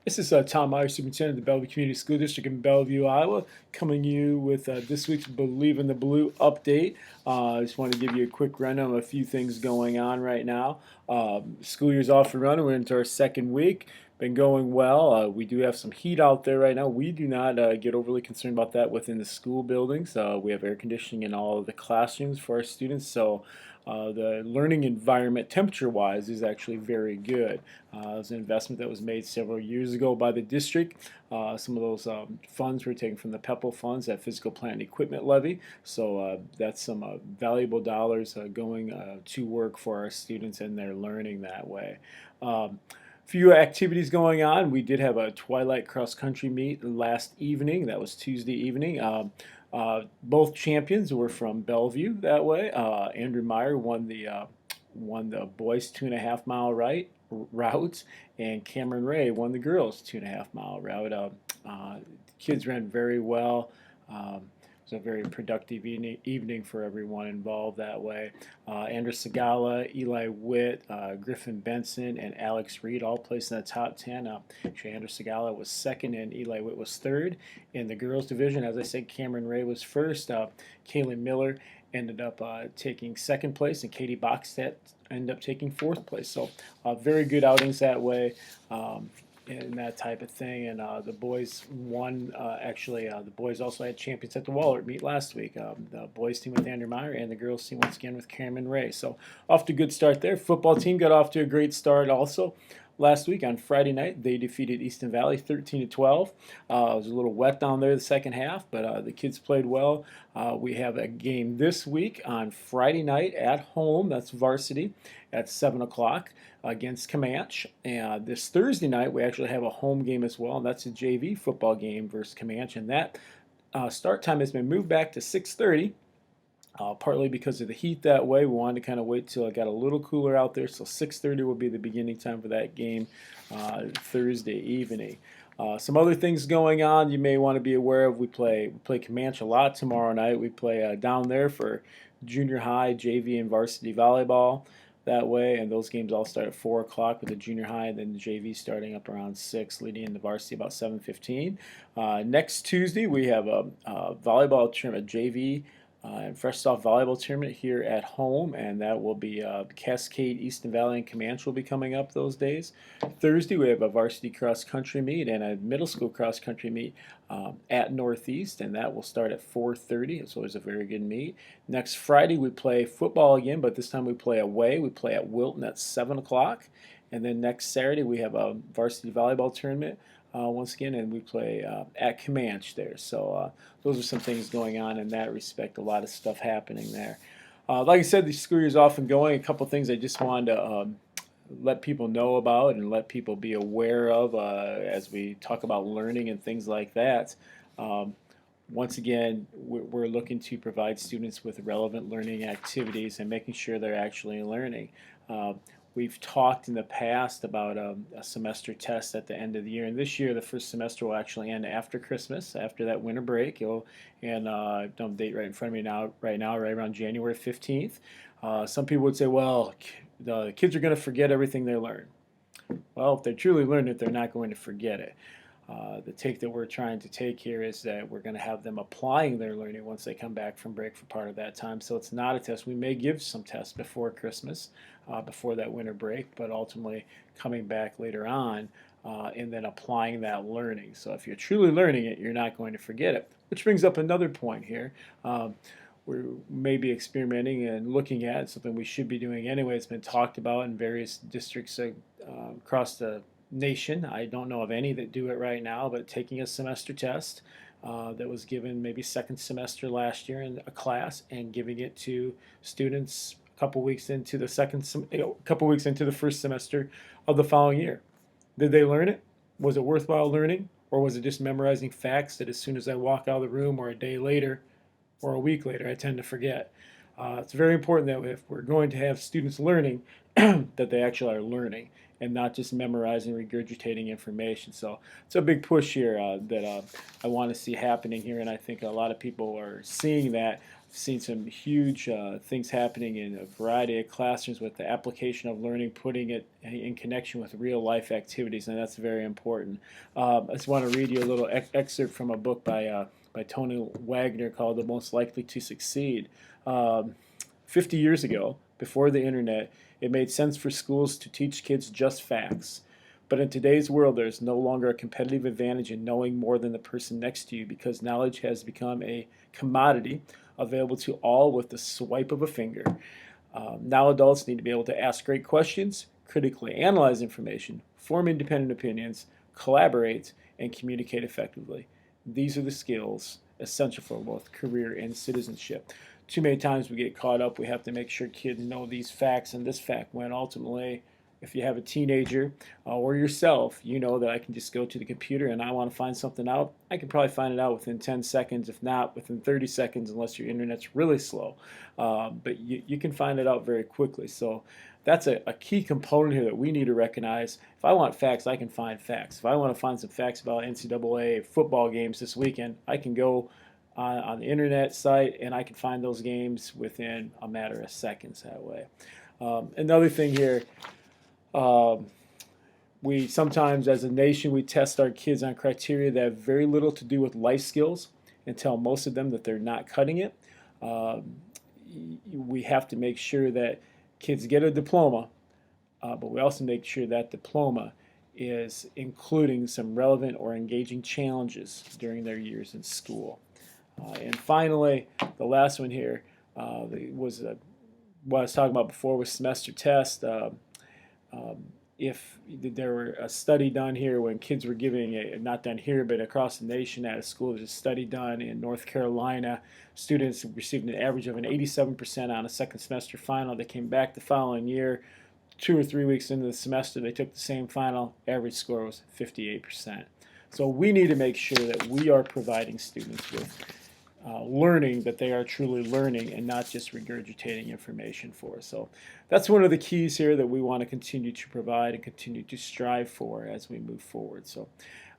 This is Tom Meyer, Superintendent of the Bellevue Community School District in Bellevue, Iowa, coming to you with this week's Believe in the Blue update. I just want to give you a quick rundown of a few things going on right now. School year's off and running. We're into our second week. Been going well. We do have some heat out there right now. We do not get overly concerned about that within the school buildings. We have air conditioning in all of the classrooms for our students, so the learning environment, temperature-wise, is actually very good. It was an investment that was made several years ago by the district. Some of those funds were taken from the PEPAL funds, that physical plant and equipment levy. So that's some valuable dollars going to work for our students and their learning that way. Few activities going on. We did have a Twilight cross country meet last evening. That was Tuesday evening. Both champions were from Bellevue that way. Andrew Meyer won the boys 2.5 mile route, and Cameron Ray won the girls 2.5 mile route. Kids ran very well. It was a very productive evening for everyone involved that way. Andrew Segala, Eli Witt, Griffin Benson, and Alex Reed all placed in the top 10. Andrew Segala was second and Eli Witt was third. In the girls division, as I said, Cameron Ray was first. Kaylin Miller ended up taking second place, and Katie Boxstead ended up taking fourth place. So very good outings that way. And that type of thing. And the boys won. The boys also had champions at the Wahlert meet last week. The boys team with Andrew Meyer and the girls team once again with Cameron Ray. So off to a good start there. Football team got off to a great start also. Last week on Friday night, they defeated Easton Valley 13-12. It was a little wet down there the second half, but the kids played well. We have a game this week on Friday night at home. That's varsity at 7 o'clock against Comanche. And this Thursday night, we actually have a home game as well, and that's a JV football game versus Comanche. And that start time has been moved back to 6:30. Partly because of the heat that way. We wanted to kind of wait till it got a little cooler out there, so 6:30 will be the beginning time for that game Thursday evening. Some other things going on you may want to be aware of. We play Comanche a lot tomorrow night. We play down there for junior high, JV, and varsity volleyball that way, and those games all start at 4 o'clock with the junior high, and then the JV starting up around 6, leading into varsity about 7:15. Next Tuesday, we have a volleyball tournament, JV and Fresh Soft Volleyball Tournament here at home, and that will be Cascade, Easton Valley, and Comanche will be coming up those days. Thursday, we have a varsity cross country meet and a middle school cross country meet at Northeast, and that will start at 4:30. It's always a very good meet. Next Friday, we play football again, but this time we play away. We play at Wilton at 7 o'clock. And then next Saturday, we have a varsity volleyball tournament once again, and we play at Comanche there. So those are some things going on in that respect. A lot of stuff happening there. Like I said, the school year's off and going. A couple things I just wanted to let people know about and let people be aware of as we talk about learning and things like that. Once again, we're looking to provide students with relevant learning activities and making sure they're actually learning. We've talked in the past about a semester test at the end of the year, and this year the first semester will actually end after Christmas, after that winter break. And I don't have the date right in front of me now, right around January 15th. Some people would say, well, the kids are going to forget everything they learn. Well, if they truly learn it, they're not going to forget it. The take that we're trying to take here is that we're going to have them applying their learning once they come back from break for part of that time. So it's not a test. We may give some tests before Christmas, before that winter break, but ultimately coming back later on and then applying that learning. So if you're truly learning it, you're not going to forget it. Which brings up another point here. We may be experimenting and looking at something we should be doing anyway. It's been talked about in various districts across the nation. I don't know of any that do it right now, but taking a semester test that was given maybe second semester last year in a class and giving it to students a couple weeks into the first semester of the following year. Did they learn it? Was it worthwhile learning? Or was it just memorizing facts that as soon as I walk out of the room or a day later or a week later, I tend to forget? It's very important that if we're going to have students learning, that they actually are learning and not just memorizing, regurgitating information. So it's a big push here that I want to see happening here, and I think a lot of people are seeing that. seen some huge things happening in a variety of classrooms with the application of learning, putting it in connection with real life activities, and that's very important. I just want to read you a little excerpt from a book by Tony Wagner called "The Most Likely to Succeed." 50 years ago, before the internet, it made sense for schools to teach kids just facts. But in today's world, there's no longer a competitive advantage in knowing more than the person next to you because knowledge has become a commodity available to all with the swipe of a finger. Now adults need to be able to ask great questions, critically analyze information, form independent opinions, collaborate, and communicate effectively. These are the skills essential for both career and citizenship. Too many times we get caught up. We have to make sure kids know these facts and this fact when ultimately, if you have a teenager or yourself, you know that I can just go to the computer and I want to find something out. I can probably find it out within 10 seconds, if not within 30 seconds, unless your internet's really slow. But you can find it out very quickly. So that's a key component here that we need to recognize. If I want facts, I can find facts. If I want to find some facts about NCAA football games this weekend, I can go on the internet site and I can find those games within a matter of seconds that way. Another thing here, we sometimes as a nation we test our kids on criteria that have very little to do with life skills and tell most of them that they're not cutting it. We have to make sure that kids get a diploma, but we also make sure that diploma is including some relevant or engaging challenges during their years in school. And finally, the last one here was what I was talking about before with semester test. If there were a study done here when kids were giving, not done here, but across the nation at a school, there's a study done in North Carolina. Students received an average of an 87% on a second semester final. They came back the following year, 2 or 3 weeks into the semester, they took the same final. Average score was 58%. So we need to make sure that we are providing students with learning, that they are truly learning and not just regurgitating information for us. So that's one of the keys here that we want to continue to provide and continue to strive for as we move forward. So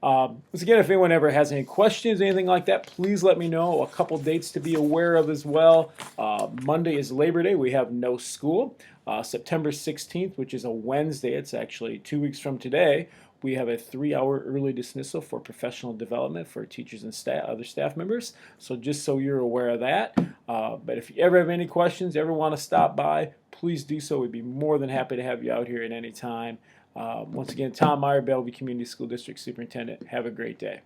once again, if anyone ever has any questions, anything like that, please let me know. A couple dates to be aware of as well. Monday is Labor Day. We have no school. September 16th, which is a Wednesday, it's actually 2 weeks from today, we have a 3-hour early dismissal for professional development for teachers and other staff members. So just so you're aware of that. But if you ever have any questions, ever want to stop by, please do so. We'd be more than happy to have you out here at any time. Once again, Tom Meyer, Bellevue Community School District Superintendent. Have a great day.